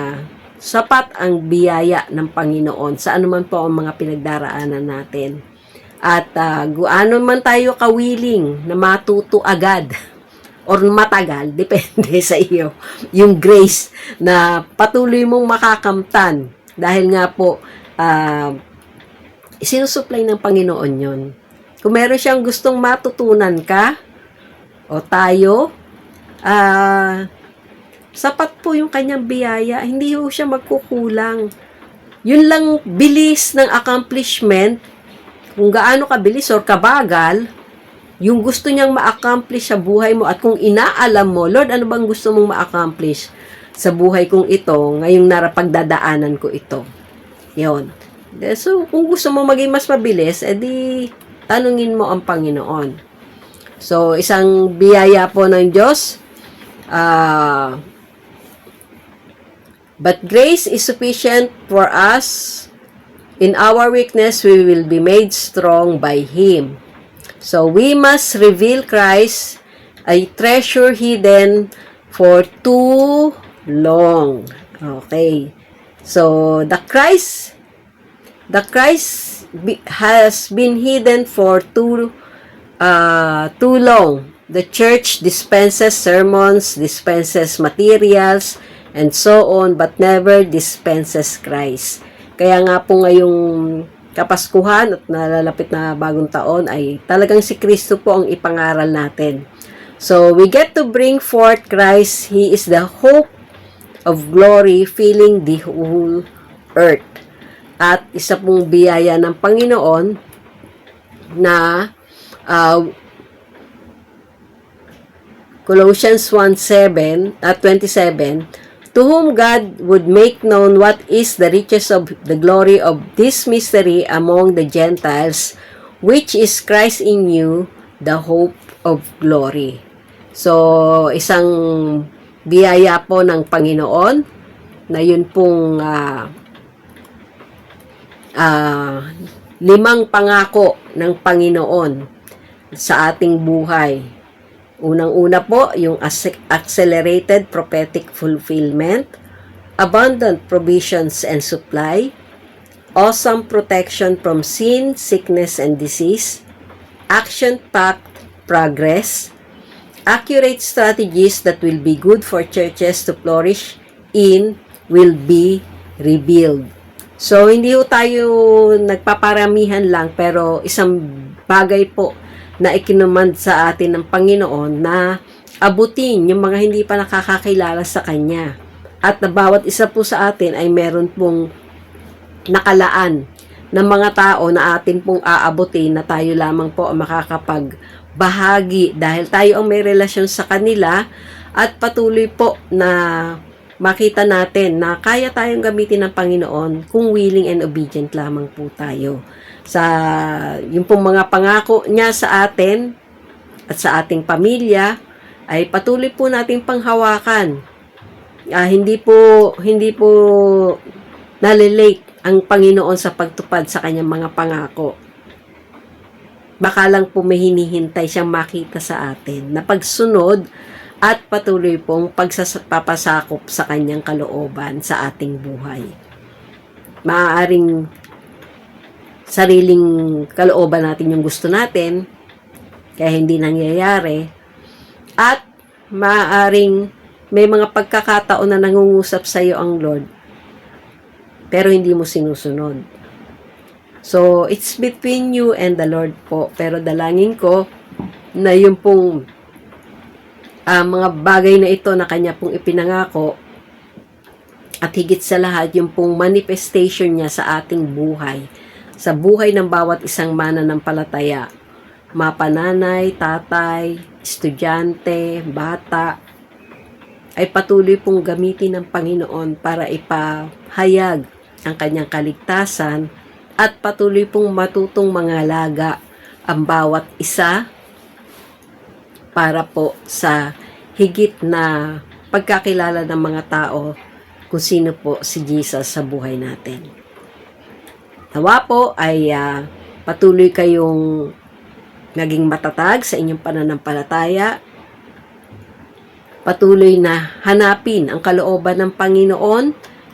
sapat ang biyaya ng Panginoon sa anuman po ang mga pinagdaraanan natin. At ano man tayo kawiling na matuto agad or matagal, depende sa iyo, yung grace na patuloy mong makakamtan. Dahil nga po, sinusupply ng Panginoon yon. Kung meron siyang gustong matutunan ka, o tayo, sapat po yung kanyang biyaya, hindi po siya magkukulang. Yun lang bilis ng accomplishment, kung gaano kabilis or kabagal, yung gusto niyang ma-accomplish sa buhay mo at kung inaalam mo, Lord, ano bang gusto mong ma-accomplish sa buhay kong ito, ngayong narapagdadaanan ko ito. Yun. So, kung gusto mo maging mas mabilis, edi tanungin mo ang Panginoon. So, isang biyaya po ng Diyos Uh, but grace is sufficient for us. In our weakness, we will be made strong by Him. So, we must reveal Christ, a treasure hidden for too long. Okay. So, the Christ has been hidden for too long. The church dispenses sermons, dispenses materials, and so on, but never dispenses Christ. Kaya nga po ngayong Kapaskuhan at nalalapit na bagong taon ay talagang si Kristo po ang ipangaral natin. So, we get to bring forth Christ. He is the hope of glory filling the whole earth. At isa pong biyaya ng Panginoon na Colossians 1:27, to whom God would make known what is the riches of the glory of this mystery among the Gentiles, which is Christ in you, the hope of glory. So, isang biyaya po ng Panginoon na yun pong limang pangako ng Panginoon sa ating buhay. Unang-una po, yung accelerated prophetic fulfillment, abundant provisions and supply, awesome protection from sin, sickness, and disease, action-packed progress, accurate strategies that will be good for churches to flourish in will be revealed. So, hindi po tayo nagpaparamihan lang, pero isang bagay po na ikinumand sa atin ng Panginoon na abutin yung mga hindi pa nakakakilala sa Kanya. At na bawat isa po sa atin ay meron pong nakalaan ng mga tao na atin pong aabutin na tayo lamang po ang makakapagbahagi dahil tayo ang may relasyon sa kanila at patuloy po na makita natin na kaya tayong gamitin ng Panginoon kung willing and obedient lamang po tayo. Sa yung pong mga pangako niya sa atin at sa ating pamilya ay patuloy po nating panghawakan. Hindi po nalilate ang Panginoon sa pagtupad sa kanyang mga pangako. Baka lang po may hinihintay siyang makita sa atin na pagsunod at patuloy pong pagpapasakop sa kanyang kalooban sa ating buhay. Maaaring sariling kalooban natin yung gusto natin, kaya hindi nangyayari, at maaaring may mga pagkakataon na nangungusap sa iyo ang Lord, pero hindi mo sinusunod. So, it's between you and the Lord po, pero dalangin ko na yung pong mga bagay na ito na kanya pong ipinangako at higit sa lahat yung pong manifestation niya sa ating buhay, sa buhay ng bawat isang mananampalataya, mapananay, tatay, estudyante, bata, ay patuloy pong gamitin ng Panginoon para ipahayag ang kanyang kaligtasan at patuloy pong matutong mangalaga ang bawat isa para po sa higit na pagkakilala ng mga tao kung sino po si Jesus sa buhay natin. Nawa po ay patuloy kayong naging matatag sa inyong pananampalataya. Patuloy na hanapin ang kalooban ng Panginoon.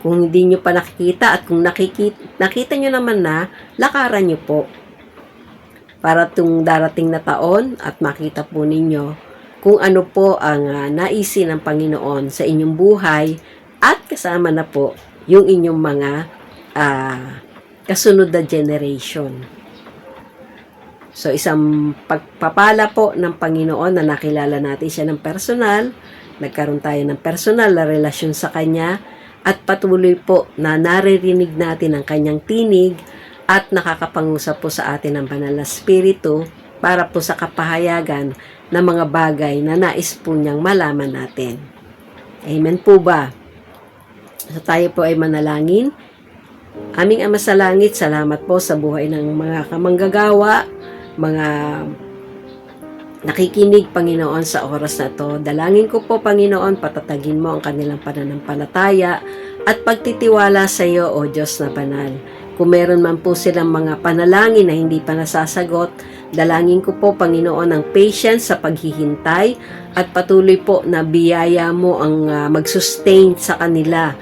Kung hindi nyo pa nakikita at kung nakita nyo naman na, lakaran nyo po. Para itong darating na taon at makita po ninyo kung ano po ang naisin ng Panginoon sa inyong buhay at kasama na po yung inyong mga kasunod na generation. So, isang pagpapala po ng Panginoon na nakilala natin siya ng personal, nagkaroon tayo ng personal na relasyon sa Kanya, at patuloy po na naririnig natin ang Kanyang tinig at nakakapangusap po sa atin ng Banal na Espiritu para po sa kapahayagan ng mga bagay na nais po niyang malaman natin. Amen po ba? So, tayo po ay manalangin. Aming Ama sa Langit, salamat po sa buhay ng mga kamanggagawa, mga nakikinig, Panginoon, sa oras na to. Dalangin ko po, Panginoon, patatagin mo ang kanilang pananampalataya at pagtitiwala sa iyo, O Diyos na banal. Kung meron man po silang mga panalangin na hindi pa nasasagot, dalangin ko po, Panginoon, ang patience sa paghihintay at patuloy po na biyaya mo ang mag-sustain sa kanila.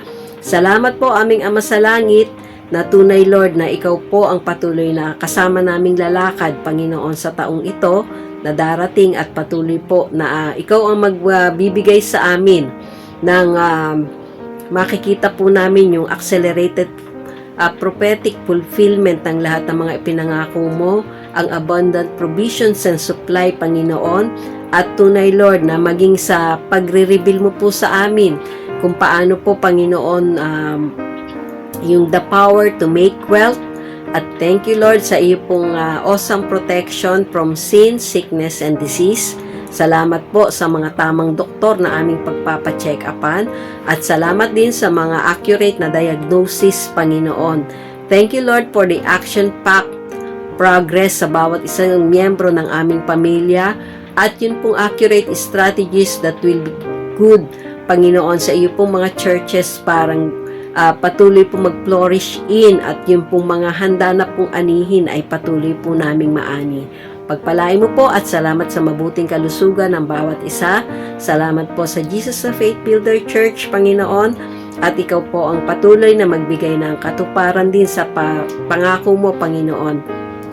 Salamat po, aming Ama sa Langit, na tunay, Lord, na ikaw po ang patuloy na kasama naming lalakad, Panginoon, sa taong ito na darating, at patuloy po na ikaw ang magbibigay sa amin ng makikita po namin yung accelerated prophetic fulfillment ng lahat ng mga ipinangako mo, ang abundant provisions and supply, Panginoon, at tunay, Lord, na maging sa pagre-reveal mo po sa amin kung paano po, Panginoon, yung the power to make wealth. At thank you, Lord, sa iyo pong awesome protection from sin, sickness, and disease. Salamat po sa mga tamang doktor na aming pagpapacheck upan, at salamat din sa mga accurate na diagnosis, Panginoon. Thank you, Lord, for the action-packed progress sa bawat isang miyembro ng aming pamilya, at yun pong accurate strategies that will be good, Panginoon, sa iyo pong mga churches, parang patuloy po mag-flourish in, at yung pong mga handa na pong anihin ay patuloy po naming maani. Pagpalain mo po at salamat sa mabuting kalusugan ng bawat isa. Salamat po sa Jesus the Faith Builder Church, Panginoon, at ikaw po ang patuloy na magbigay ng katuparan din sa pangako mo, Panginoon,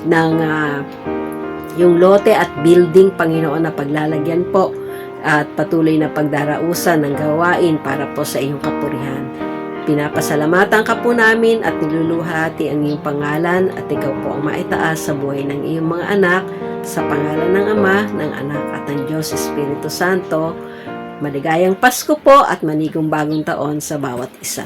ng yung lote at building, Panginoon, na paglalagyan po, at patuloy na pagdarausan ng gawain para po sa iyong kapurihan. Pinapasalamatan ka po namin at niluluhati ang iyong pangalan, at ikaw po ang maitaas sa buhay ng iyong mga anak, sa pangalan ng Ama, ng Anak, at ng Diyos Espiritu Santo. Maligayang Pasko po at manigong bagong taon sa bawat isa.